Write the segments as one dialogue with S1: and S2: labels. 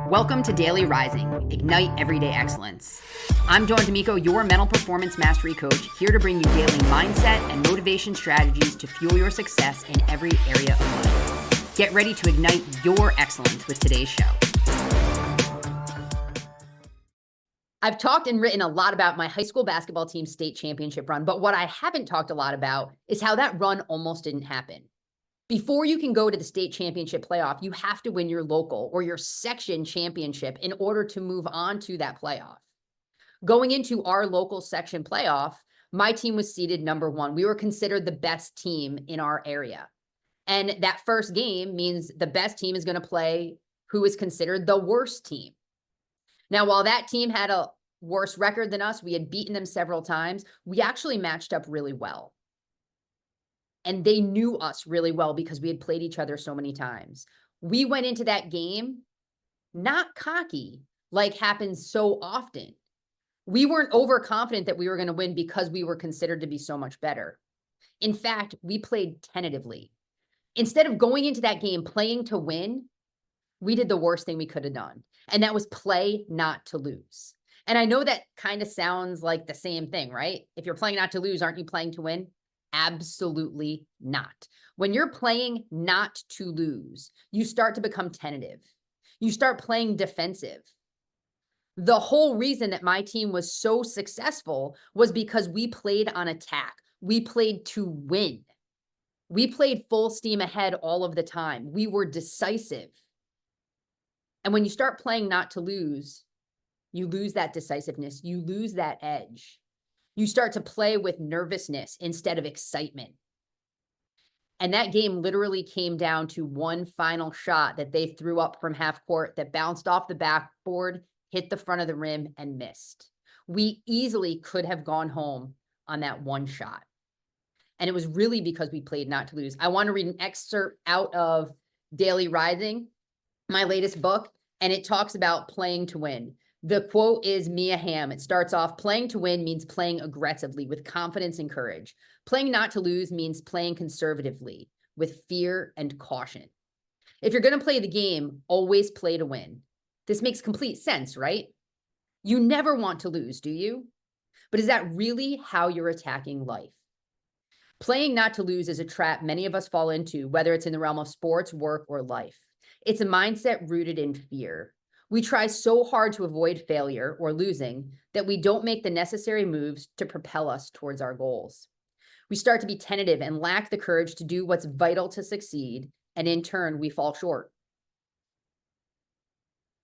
S1: Welcome to Daily Rising, Ignite Everyday Excellence. I'm Dawn D'Amico, your mental performance mastery coach, here to bring you daily mindset and motivation strategies to fuel your success in every area of life. Get ready to ignite your excellence with today's show. I've talked and written a lot about my high school basketball team's state championship run, but what I haven't talked a lot about is how that run almost didn't happen. Before you can go to the state championship playoff, you have to win your local or your section championship in order to move on to that playoff. Going into our local section playoff, my team was seeded number one. We were considered the best team in our area. And that first game means the best team is going to play who is considered the worst team. Now, while that team had a worse record than us, we had beaten them several times, we actually matched up really well. And they knew us really well because we had played each other so many times. We went into that game not cocky, like happens so often. We weren't overconfident that we were going to win because we were considered to be so much better. In fact, we played tentatively. Instead of going into that game playing to win, we did the worst thing we could have done. And that was play not to lose. And I know that kind of sounds like the same thing, right? If you're playing not to lose, aren't you playing to win? Absolutely not. When you're playing not to lose, you start to become tentative. You start playing defensive. The whole reason that my team was so successful was because we played on attack. We played to win. We played full steam ahead all of the time. We were decisive. And when you start playing not to lose, you lose that decisiveness. You lose that edge. You start to play with nervousness instead of excitement. And that game literally came down to one final shot that they threw up from half court that bounced off the backboard, hit the front of the rim, and missed. We easily could have gone home on that one shot. And it was really because we played not to lose. I want to read an excerpt out of Daily Rising, my latest book, and it talks about playing to win. The quote is Mia Hamm. It starts off, playing to win means playing aggressively with confidence and courage. Playing not to lose means playing conservatively with fear and caution. If you're going to play the game, always play to win. This makes complete sense, right? You never want to lose, do you? But is that really how you're attacking life? Playing not to lose is a trap many of us fall into, whether it's in the realm of sports, work, or life. It's a mindset rooted in fear. We try so hard to avoid failure or losing that we don't make the necessary moves to propel us towards our goals. We start to be tentative and lack the courage to do what's vital to succeed, and in turn, we fall short.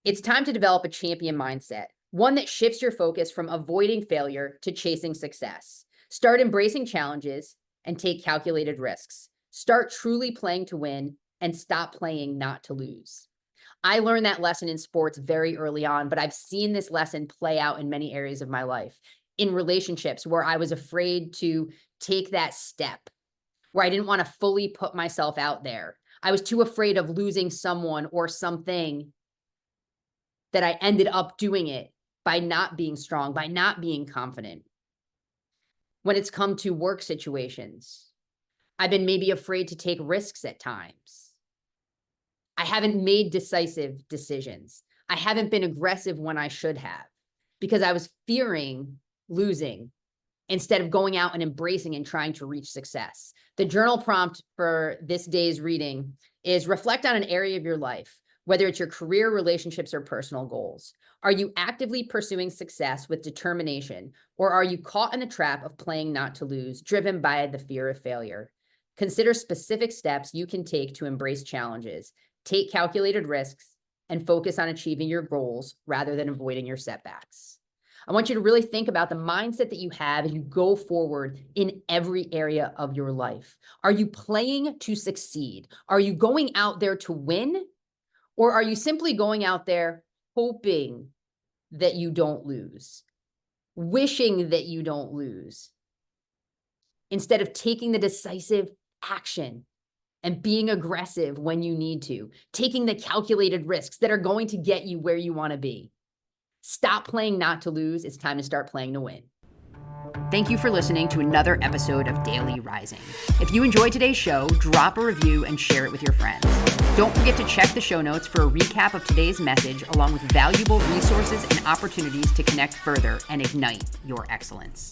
S1: It's time to develop a champion mindset, one that shifts your focus from avoiding failure to chasing success. Start embracing challenges and take calculated risks. Start truly playing to win and stop playing not to lose. I learned that lesson in sports very early on, but I've seen this lesson play out in many areas of my life. In relationships where I was afraid to take that step, where I didn't want to fully put myself out there. I was too afraid of losing someone or something that I ended up doing it by not being strong, by not being confident. When it's come to work situations, I've been maybe afraid to take risks at times. I haven't made decisive decisions. I haven't been aggressive when I should have because I was fearing losing instead of going out and embracing and trying to reach success. The journal prompt for this day's reading is reflect on an area of your life, whether it's your career, relationships, or personal goals. Are you actively pursuing success with determination, or are you caught in the trap of playing not to lose, driven by the fear of failure? Consider specific steps you can take to embrace challenges. Take calculated risks and focus on achieving your goals rather than avoiding your setbacks. I want you to really think about the mindset that you have as you go forward in every area of your life. Are you playing to succeed? Are you going out there to win? Or are you simply going out there hoping that you don't lose, wishing that you don't lose, instead of taking the decisive action and being aggressive when you need to, taking the calculated risks that are going to get you where you want to be? Stop playing not to lose. It's time to start playing to win. Thank you for listening to another episode of Daily Rising. If you enjoyed today's show, drop a review and share it with your friends. Don't forget to check the show notes for a recap of today's message, along with valuable resources and opportunities to connect further and ignite your excellence.